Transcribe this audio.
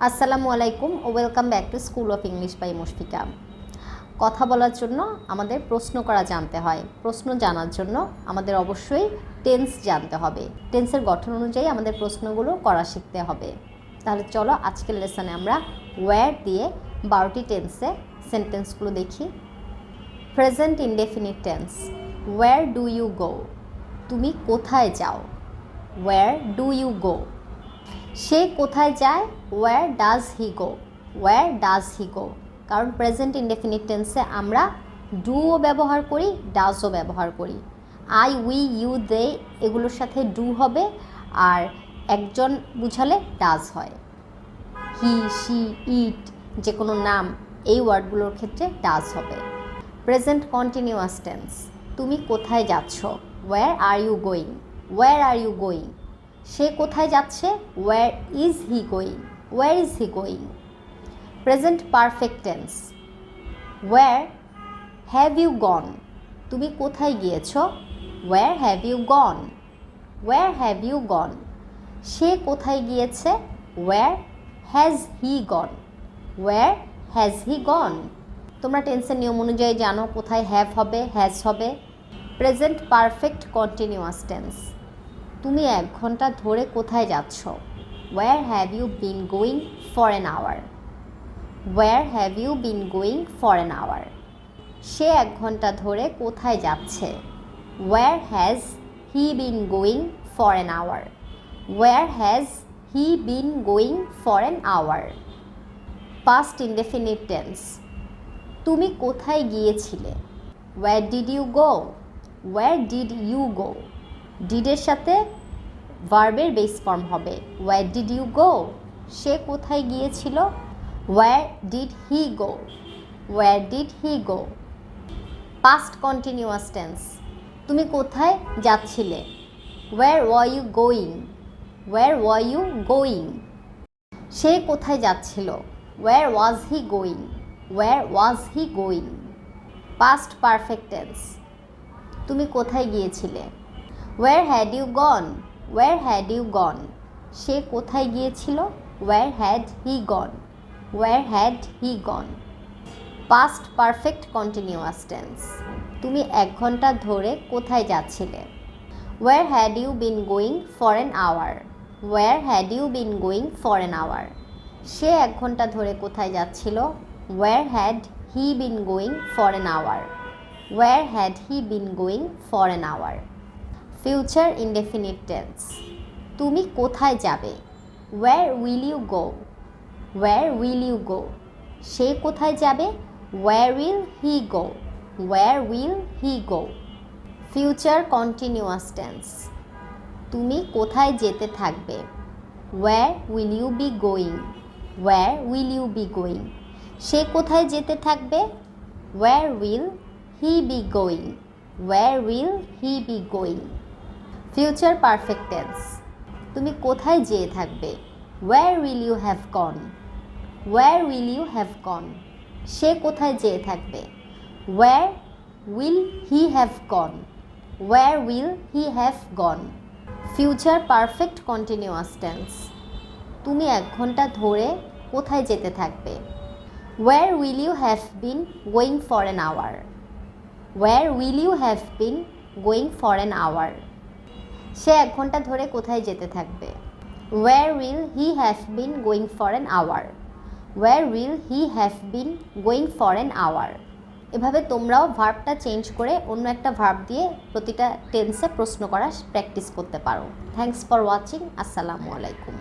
আসসালামু আলাইকুম ও welcome back to school of English by Mushfika. কথা বলার জন্য আমাদের প্রশ্ন করা জানতে হয়। প্রশ্ন জানার জন্য আমাদের অবশ্যই টেন্স জানতে হবে। টেন্সের গঠন অনুযায়ী আমাদের প্রশ্নগুলো করা শিখতে হবে। তাহলে চলো আজকের লেসনে আমরা ওয়্যার দিয়ে 12টি টেন্সে সেন্টেন্সগুলো দেখি। Present indefinite tense, where do you go? তুমি কোথায় যাও? Where do you go? সে কোথায় যায়? Where does he go? Where does he go? কারণ প্রেজেন্ট ইনডেফিনিট টেন্সে আমরা ডুও ব্যবহার করি, ডাজও ব্যবহার করি। আই, উই, ইউ, দে এগুলোর সাথে ডু হবে, আর একজন বুঝালে ডাজ হয়। হি, শি, ইট যে কোনো নাম এই ওয়ার্ডগুলোর ক্ষেত্রে ডাজ হবে। প্রেজেন্ট কন্টিনিউয়াস টেন্স, তুমি কোথায় যাচ্ছ? Where are you going? Where are you going? সে কোথায় যাচ্ছে? Where is he going? Where is he going? Present perfect tense, where have you gone? তুমি কোথায় গিয়েছো? Where have you gone? Where have you gone? সে কোথায় গিয়েছে? Where has he gone? Where has he gone? তোমরা টেন্সের নিয়ম অনুযায়ী জানো কোথায় হ্যাভ হবে, হ্যাজ হবে। প্রেজেন্ট পারফেক্ট কন্টিনিউয়াস টেন্স, তুমি 1 ঘন্টা ধরে কোথায় যাচ্ছ? Where have you been going for an hour? Where have you been going for an hour? সে 1 ঘন্টা ধরে কোথায় যাচ্ছে? Where has he been going for an hour? Where has he been going for an hour? Past indefinite tense, তুমি কোথায় গিয়েছিলে? Where did you go? Where did you go? ডিডের সাথে ভার্বের বেস ফর্ম হবে। Where did you go? সে কোথায় গিয়েছিল? Wire did he go? Where did he go? Past continuous tense, তুমি কোথায় যাচ্ছিলে? Where were you going? Where were you going? সে কোথায় যাচ্ছিল? Where was he going? Where was he going? Past perfect tense, তুমি কোথায় গিয়েছিলে? Where had you gone? Where had you gone? সে কোথায় গিয়েছিল? Where had he gone? Where had he gone? Past perfect continuous tense, তুমি 1 ঘন্টা ধরে কোথায় যাচ্ছিলে? Where had you been going for an hour? Where had you been going for an hour? সে 1 ঘন্টা ধরে কোথায় যাচ্ছিল? Where had he been going for an hour? Where had he been going for an hour? Future indefinite tense, তুমি কোথায় যাবে? Where will you go? Where will you go? সে কোথায় যাবে? Where will he go? Where will he go? Future continuous tense, তুমি কোথায় যেতে থাকবে? Where will you be going? Where will you be going? সে কোথায় যেতে থাকবে? Where will he be going? Where will he be going? Future perfect tense, তুমি কোথায় যেয়ে থাকবে? Where will you have gone? Where will you have gone? সে কোথায় যেয়ে থাকবে? Where will he have gone? Where will he have gone? Future perfect continuous tense, তুমি 1 ঘন্টা ধরে কোথায় যেতে থাকবে? Where will you have been going for an hour? Where will you have been going for an hour? সে 1 ঘন্টা ধরে কোথায় যেতে থাকবে? Where will he have been going for an hour? Where will he have been going for an hour? এভাবে তোমরাও ভার্বটা change করে অন্য একটা ভার্ব দিয়ে প্রতিটা টেন্সে প্রশ্ন করা প্র্যাকটিস করতে পারো। Thanks for watching. আসসালামু আলাইকুম।